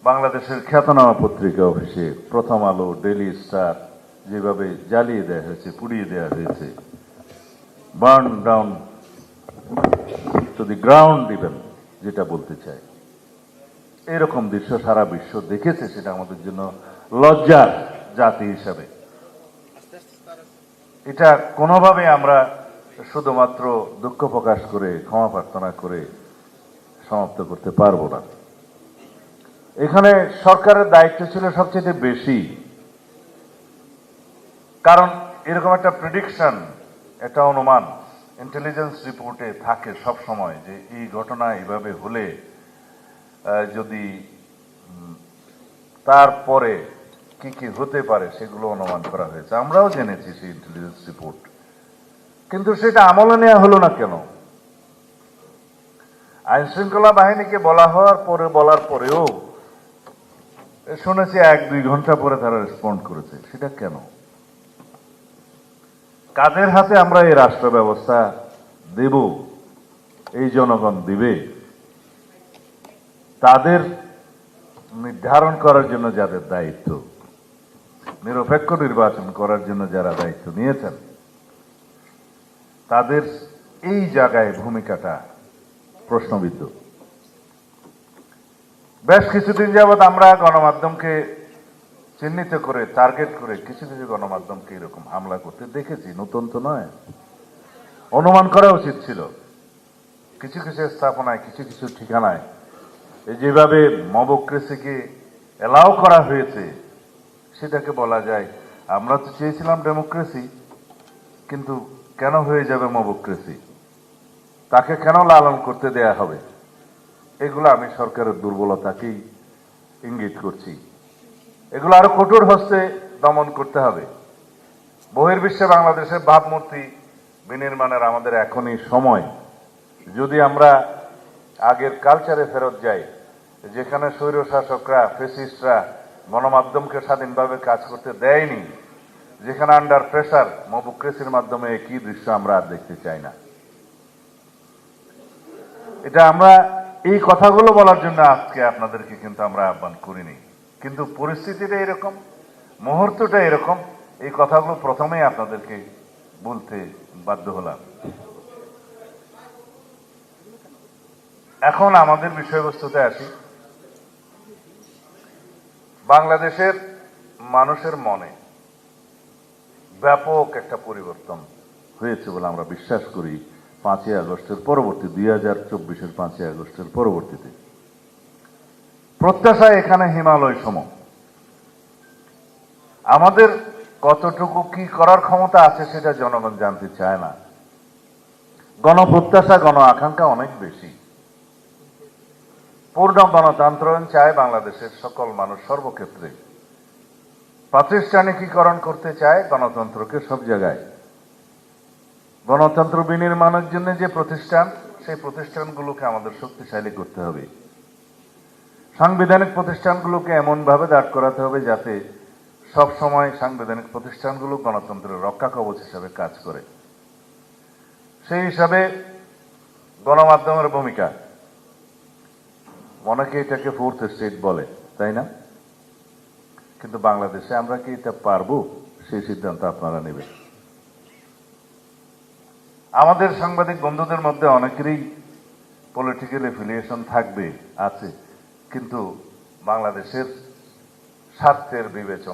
বাংলাদেশের খ্যাতনামা পত্রিকা অফিসে প্রথম আলো, ডেইলি স্টার যেভাবে জ্বালিয়ে দেওয়া হয়েছে, পুড়িয়ে দেওয়া হয়েছে, burn down to the ground even, যেটা বলতে চাই, এরকম দৃশ্য সারা বিশ্ব দেখেছে। সেটা আমাদের জন্য লজ্জার জাতি হিসাবে। এটা কোনোভাবে আমরা শুধুমাত্র দুঃখ প্রকাশ করে, ক্ষমা প্রার্থনা করে সমাপ্ত করতে পারবো না। এখানে সরকারের দায়িত্ব ছিল সবচেয়ে বেশি, কারণ এরকম একটা প্রেডিকশন, একটা অনুমান ইন্টেলিজেন্স রিপোর্টে থাকে সব সময় যে এই ঘটনা এইভাবে হলে যদি তারপরে কি কি হতে পারে সেগুলো অনুমান করা হয়েছে। আমরাও জেনেছি সেই ইন্টেলিজেন্স রিপোর্ট, কিন্তু সেটা আমলে নেওয়া হলো না কেন? আইন শৃঙ্খলা বাহিনীকে বলার পরেও শুনেছি 1-2 ঘন্টা পরে তারা রেসপন্ড করেছে। সেটা কেন? কাদের হাতে আমরা এই রাষ্ট্র ব্যবস্থা দেব? এই জনগণ দিবে। তাদের নির্ধারণ করার জন্য যাদের দায়িত্ব, নিরপেক্ষ নির্বাচন করার জন্য যারা দায়িত্ব নিয়েছেন, তাদের এই জায়গায় ভূমিকাটা প্রশ্নবিদ্ধ। বেশ কিছুদিন যাবৎ আমরা গণমাধ্যমকে চিহ্নিত করে, টার্গেট করে কিছু কিছু গণমাধ্যমকে এরকম হামলা করতে দেখেছি। নতুন তো নয়, অনুমান করা উচিত ছিল। কিছু কিছু স্থাপনায়, কিছু কিছু ঠিকানায় যেভাবে মবক্রেসিকে এলাও করা হয়েছে, সেটাকে বলা যায় আমরা তো চেয়েছিলাম ডেমোক্রেসি, কিন্তু কেন হয়ে যাবে মবক্রেসি? তাকে কেন লালন করতে দেয়া হবে? এগুলো আমি সরকারের দুর্বলতাকেই ইঙ্গিত করছি। এগুলো আরো কঠোর হস্তে দমন করতে হবে। বহির্বিশ্বে বাংলাদেশের ভাবমূর্তি বিনির্মাণের আমাদের এখনই সময়। যদি আমরা আগের কালচারে ফেরত যাই, যেখানে স্বৈরশাসকরা, ফেসিস্টরা গণমাধ্যমকে স্বাধীনভাবে কাজ করতে দেয়নি, যেখানে আন্ডার প্রেসার মবক্রেসির মাধ্যমে একই দৃশ্য আমরা আর দেখতে চাই না। এটা আমরা এই কথাগুলো বলার জন্য আজকে আপনাদেরকে কিন্তু আমরা আহ্বান করিনি, কিন্তু পরিস্থিতিটা এরকম, মুহূর্তটা এরকম, এই কথাগুলো প্রথমেই আপনাদেরকে বলতে বাধ্য হলাম। এখন আমাদের বিষয়বস্তুতে আসি। বাংলাদেশের মানুষের মনে ব্যাপক একটা পরিবর্তন হয়েছে বলে আমরা বিশ্বাস করি 5ই আগস্টের পরবর্তী, 2024-এর 5ই আগস্টের পরবর্তীতে। প্রত্যাশা এখানে হিমালয় সম। আমাদের কতটুকু কি করার ক্ষমতা আছে সেটা জনগণ জানতে চায় না। গণপ্রত্যাশা, গণ আকাঙ্ক্ষা অনেক বেশি। পূর্ণ গণতন্ত্রায়ন চায় বাংলাদেশের সকল মানুষ সর্বক্ষেত্রে। প্রাতিষ্ঠানিকীকরণ করতে চায় গণতন্ত্রকে সব জায়গায়। গণতন্ত্র বিনির্মাণের জন্য যে প্রতিষ্ঠান, সেই প্রতিষ্ঠানগুলোকে আমাদের শক্তিশালী করতে হবে। সাংবিধানিক প্রতিষ্ঠানগুলোকে এমনভাবে দাঁড় করাতে হবে যাতে সব সময় সাংবিধানিক প্রতিষ্ঠানগুলো গণতন্ত্রের রক্ষা কবচ হিসাবে কাজ করে। সেই হিসাবে গণমাধ্যমের ভূমিকা, অনেকে এটাকে ফোর্থ স্টেট বলে, তাই না? কিন্তু বাংলাদেশে আমরা কি এটা পারবো? সেই সিদ্ধান্ত আপনারা নেবেন। আমাদের সাংবাদিক বন্ধুদের মধ্যে অনেকেরই পলিটিক্যাল এফিলিয়েশন থাকবে, আছে, কিন্তু বাংলাদেশের স্বার্থের বিবেচনা